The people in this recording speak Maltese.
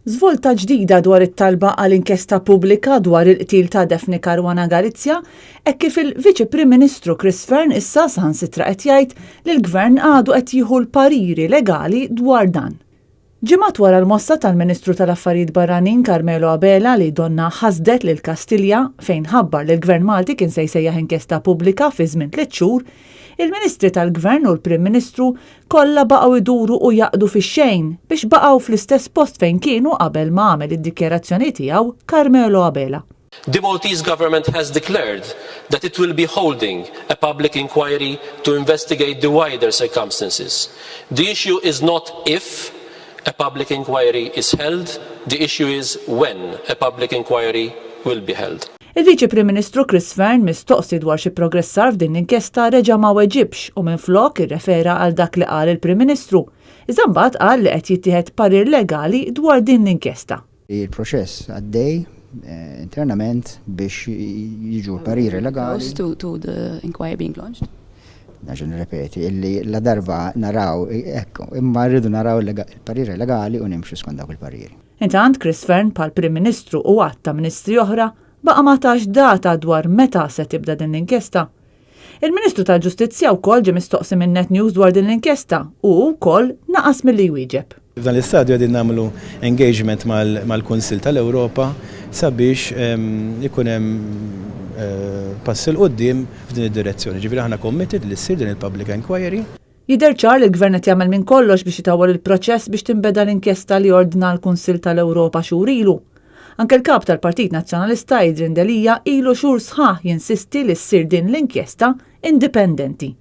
Żvolta ġdida dwar it-talba għall-inkjesta pubblika dwar il-qtil ta' Daphne Caruana Galizia hekk kif il-Viċi Prim Ministru Chris Fearn issa saħansitra qed jgħid li l-Gvern għadu qed jieħu l-pariri legali dwar dan. Ġimgħat wara l-mossa tal-Ministru tal-Affarijiet Barranin Carmelo Abela li donna ħasdet lil Kastilja fejn ħabbar li l-Gvern Malti kien se jsejjaħ inkjesta pubblika fi żmien 3 xhur, il-Ministri tal-Gvern u l-Prim Ministru kollha baqgħu iduru u jaqdu fix-xejn biex baqgħu fl-istess post fejn kienu qabel ma għamel id-dikjerazzjoni tiegħu Carmelo Abela. The Maltese government has declared that it will be holding a public inquiry to investigate the wider circumstances. The issue is not if a public inquiry is held, the issue is when a public inquiry will be held. Il-Viċi Prim Ministru Chris Fearn mistoqsi dwar xi progressar f'din l-inkjesta reġa' ma weġibx u minflok irrefera għal dak li qal il-Prim Ministru. Iżda mbagħad qal li qed jittieħed parir legali dwar din l-inkjesta. Il-proċess għaddej internament biex jiġu pariri legali. To the inquiry being launched? Naġun nirrepeti, illi la darba naraw, ekku, imma rridu naraw il-pariri legali u nimxu skont dawk il-pariri. Intant Chris Fearn bħal Prim Ministru u għatta ministri oħra baqa ma tax data dwar meta se tibda din l-inkjesta. Il-Ministru tal-Ġustizzja wkoll ġie mistoqsi minn Net News dwar din l-inkjesta u wkoll naqas milli jwieġeb. F'dan l-istadju qegħdin nagħmlu engagement mal-Kunsill tal-Ewropa sabiex ikun hemm pass il qudiem f'din id-direzzjoni. Ġifieri aħna committed li ssir din il-public inquiry. Jidher ċar li l-Gvern qed jagħmel minn kollox biex itawwal il-proċess biex tinbeda l-inkjesta li ordna l-Kunsill tal-Ewropa xhur ilu. Anke l-kap tal-Partit Nazzjonalista Idrin Delija ilu xhur sħaħ jinsisti li ssir din l-inkjesta indipendenti.